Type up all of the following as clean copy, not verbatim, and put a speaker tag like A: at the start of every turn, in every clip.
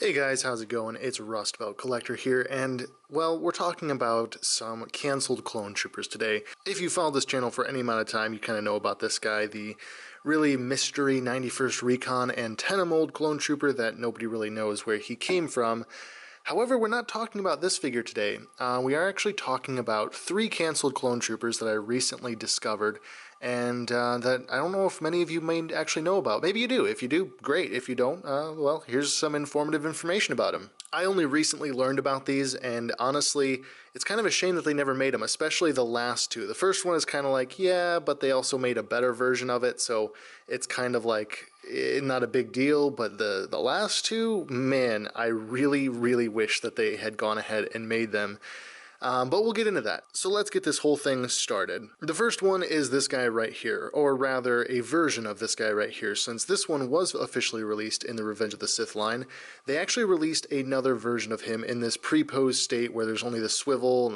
A: Hey guys, how's it going? It's Rust Belt Collector here, and, well, we're talking about some canceled clone troopers today. If you followed this channel for any amount of time, you kind of know about this guy, the really mystery 91st Recon antenna mold clone trooper that nobody really knows where he came from. However, we're not talking about this figure today. We are actually talking about 3 canceled clone troopers that I recently discovered, and that I don't know if many of you may actually know about. Maybe you do. If you do, great. If you don't, well, here's some informative information about them. I only recently learned about these, and honestly, it's kind of a shame that they never made them, especially the last 2. The first one is kind of like, yeah, but they also made a better version of it, so it's kind of like not a big deal. But the last 2, man, I really wish that they had gone ahead and made them. But we'll get into that. So let's get this whole thing started. The first one is this guy right here, or rather a version of this guy right here. Since this one was officially released in the Revenge of the Sith line, they actually released another version of him in this pre-posed state where there's only the swivel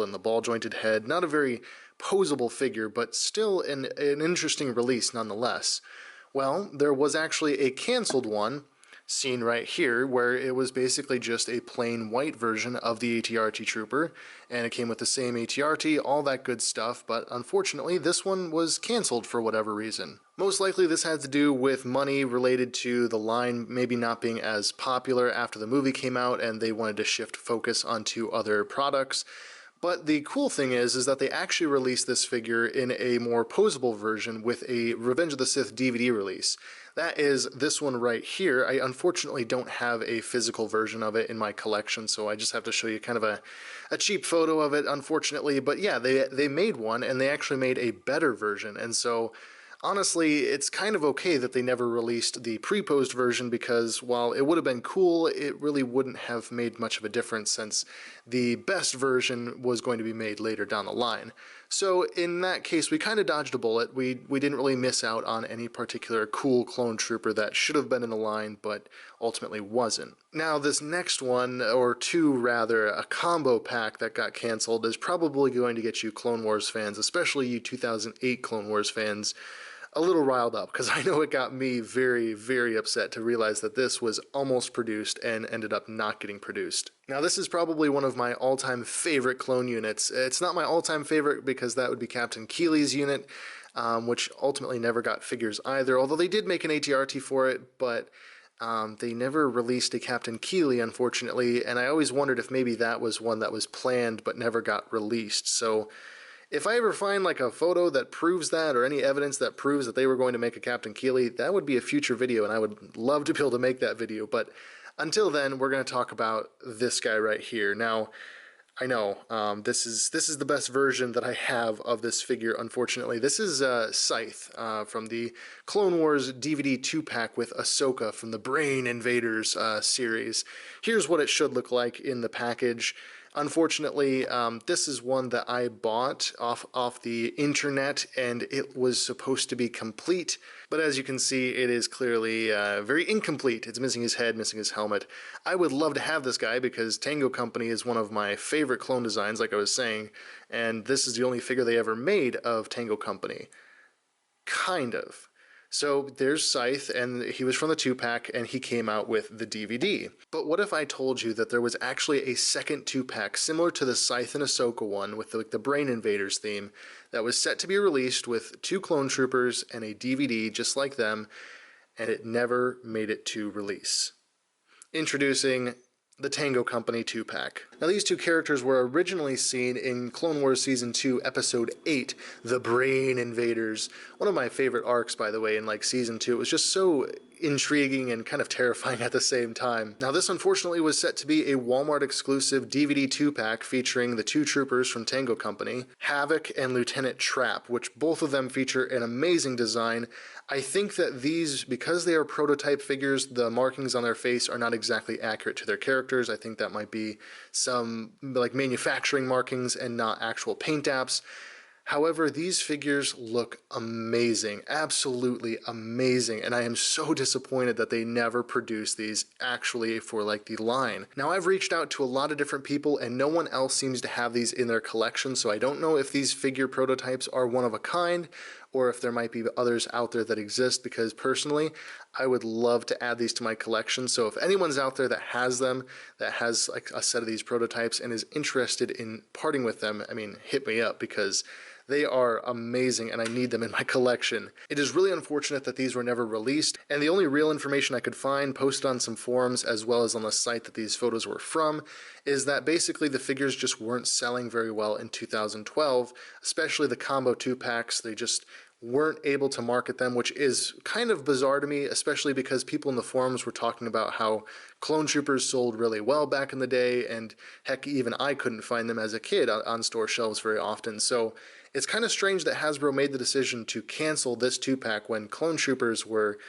A: and the ball-jointed head. Not a very posable figure, but still an interesting release nonetheless. Well, there was actually a canceled one seen right here, where it was basically just a plain white version of the ATRT Trooper, and it came with the same ATRT, all that good stuff, but unfortunately this one was cancelled for whatever reason. Most likely this had to do with money related to the line maybe not being as popular after the movie came out, and they wanted to shift focus onto other products. But the cool thing is that they actually released this figure in a more posable version with a Revenge of the Sith DVD release. That is this one right here. I unfortunately don't have a physical version of it in my collection, so I just have to show you kind of a cheap photo of it, unfortunately. But yeah, they made one, and they actually made a better version, and so honestly, it's kind of okay that they never released the pre-posed version, because while it would have been cool, it really wouldn't have made much of a difference since the best version was going to be made later down the line. So in that case, we kind of dodged a bullet. We didn't really miss out on any particular cool clone trooper that should have been in the line, but ultimately wasn't. Now, this next one, or 2 rather, a combo pack that got canceled, is probably going to get you Clone Wars fans, especially you 2008 Clone Wars fans, a little riled up, because I know it got me very upset to realize that this was almost produced and ended up not getting produced. Now, this is probably one of my all-time favorite clone units. It's not my all-time favorite because that would be Captain Keeley's unit, which ultimately never got figures either, although they did make an ATRT for it, but they never released a Captain Keeley, unfortunately, and I always wondered if maybe that was one that was planned but never got released. So if I ever find like a photo that proves that, or any evidence that proves that they were going to make a Captain Keeley, that would be a future video, and I would love to be able to make that video. But until then, we're going to talk about this guy right here. Now, I know this is the best version that I have of this figure, unfortunately. This is Scythe from the Clone Wars DVD 2-pack with Ahsoka from the Brain Invaders series. Here's what it should look like in the package. Unfortunately, this is one that I bought off the internet, and it was supposed to be complete, but as you can see, it is clearly very incomplete. It's missing his head, missing his helmet. I would love to have this guy because Tango Company is one of my favorite clone designs, like I was saying, and this is the only figure they ever made of Tango Company. Kind of. So there's Scythe, and he was from the 2-pack, and he came out with the DVD. But what if I told you that there was actually a second 2-pack similar to the Scythe and Ahsoka one with the Brain Invaders theme that was set to be released with 2 clone troopers and a DVD just like them, and it never made it to release? Introducing the Tango Company 2-pack. Now, these 2 characters were originally seen in Clone Wars Season 2, Episode 8, The Brain Invaders. One of my favorite arcs, by the way, in like Season 2. It was just so intriguing and kind of terrifying at the same time. Now, this unfortunately was set to be a Walmart exclusive DVD 2-pack featuring the 2 troopers from Tango Company, Havoc and Lieutenant Trap, which both of them feature an amazing design. I think that these, because they are prototype figures, the markings on their face are not exactly accurate to their characters. I think that might be some like manufacturing markings and not actual paint apps. However, these figures look amazing, absolutely amazing, and I am so disappointed that they never produced these actually for like the line. Now, I've reached out to a lot of different people and no one else seems to have these in their collection, so I don't know if these figure prototypes are one of a kind or if there might be others out there that exist, because personally, I would love to add these to my collection. So if anyone's out there that has them, that has like a set of these prototypes and is interested in parting with them, I mean, hit me up, because they are amazing and I need them in my collection. It is really unfortunate that these were never released, and the only real information I could find posted on some forums as well as on the site that these photos were from is that basically the figures just weren't selling very well in 2012, especially the combo 2-packs. They just weren't able to market them, which is kind of bizarre to me, especially because people in the forums were talking about how clone troopers sold really well back in the day, and heck, even I couldn't find them as a kid on store shelves very often. So it's kind of strange that Hasbro made the decision to cancel this 2-pack when clone troopers were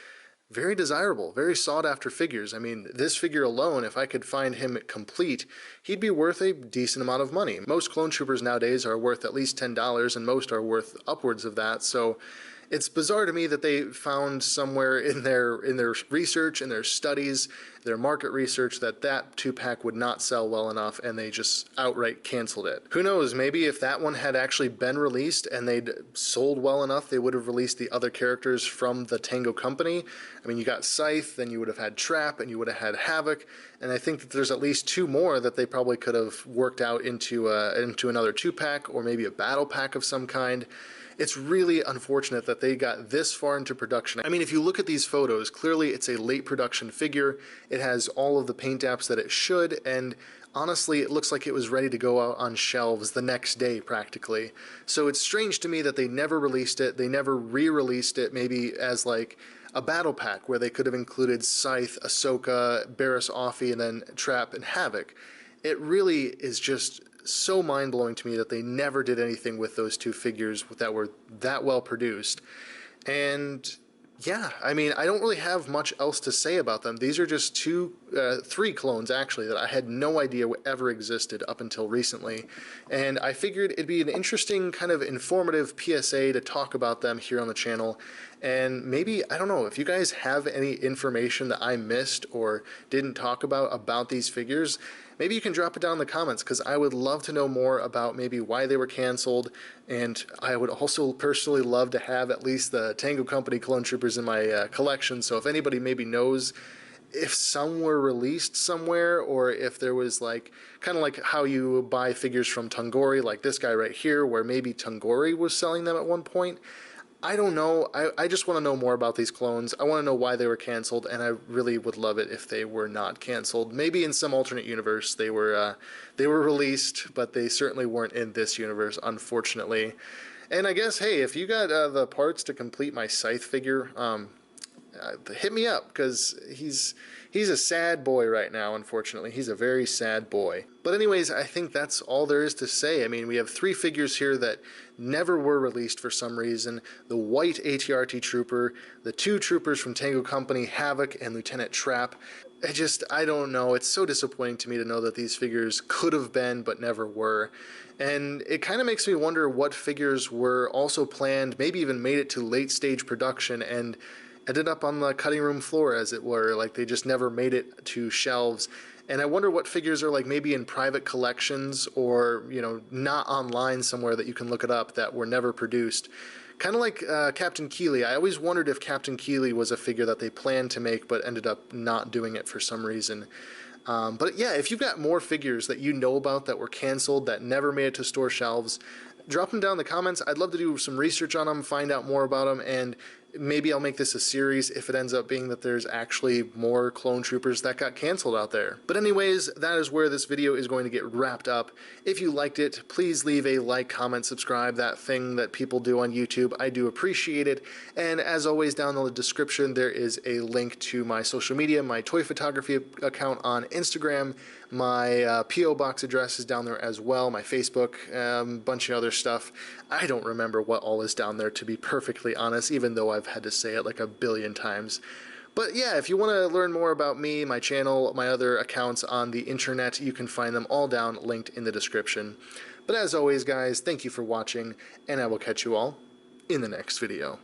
A: very desirable, very sought after figures. I mean, this figure alone, if I could find him complete, he'd be worth a decent amount of money. Most clone troopers nowadays are worth at least $10, and most are worth upwards of that. So it's bizarre to me that they found somewhere in their research, in their studies, their market research, that 2-pack would not sell well enough, and they just outright canceled it. Who knows, maybe if that one had actually been released and they'd sold well enough, they would have released the other characters from the Tango Company. I mean, you got Scythe, then you would have had Trap, and you would have had Havoc, and I think that there's at least 2 more that they probably could have worked out into another 2-pack, or maybe a battle pack of some kind. It's really unfortunate that they got this far into production. I mean, if you look at these photos, clearly it's a late production figure. It has all of the paint apps that it should, and honestly, it looks like it was ready to go out on shelves the next day, practically. So it's strange to me that they never released it. They never re-released it, maybe as like a battle pack where they could have included Scythe, Ahsoka, Barriss Offee, and then Trap and Havoc. It really is just so mind-blowing to me that they never did anything with those 2 figures that were that well produced. And yeah, I mean, I don't really have much else to say about them. These are just 3 clones, actually, that I had no idea ever existed up until recently. And I figured it'd be an interesting, kind of informative PSA to talk about them here on the channel. And maybe, I don't know, if you guys have any information that I missed or didn't talk about these figures, maybe you can drop it down in the comments, because I would love to know more about maybe why they were canceled, and I would also personally love to have at least the Tango Company clone troopers in my collection. So if anybody maybe knows if some were released somewhere, or if there was like, kind of like how you buy figures from Tungori, like this guy right here, where maybe Tungori was selling them at one point. I don't know. I just want to know more about these clones. I want to know why they were canceled, and I really would love it if they were not canceled. Maybe in some alternate universe they were released, but they certainly weren't in this universe, unfortunately. And I guess, hey, if you got the parts to complete my Scythe figure, hit me up, because he's a sad boy right now, unfortunately. He's a very sad boy. But anyways, I think that's all there is to say. I mean, we have 3 figures here that never were released for some reason. The white ATRT trooper, the 2 troopers from Tango Company, Havoc and Lieutenant Trap. I don't know. It's so disappointing to me to know that these figures could have been but never were. And it kind of makes me wonder what figures were also planned, maybe even made it to late stage production and ended up on the cutting room floor, as it were. Like, they just never made it to shelves. And I wonder what figures are like maybe in private collections, or, you know, not online somewhere that you can look it up, that were never produced. Kind of like Captain Keeley. I always wondered if Captain Keeley was a figure that they planned to make but ended up not doing it for some reason. But yeah, if you've got more figures that you know about that were canceled, that never made it to store shelves, drop them down in the comments. I'd love to do some research on them, find out more about them, and maybe I'll make this a series if it ends up being that there's actually more clone troopers that got canceled out there. But anyways, that is where this video is going to get wrapped up. If you liked it, please leave a like, comment, subscribe, that thing that people do on YouTube. I do appreciate it. And as always, down in the description, there is a link to my social media, my toy photography account on Instagram. My P.O. box address is down there as well, my Facebook, bunch of other stuff. I don't remember what all is down there, to be perfectly honest, even though I've had to say it like a billion times. But yeah, if you want to learn more about me, my channel, my other accounts on the internet, you can find them all down linked in the description. But as always, guys, thank you for watching, and I will catch you all in the next video.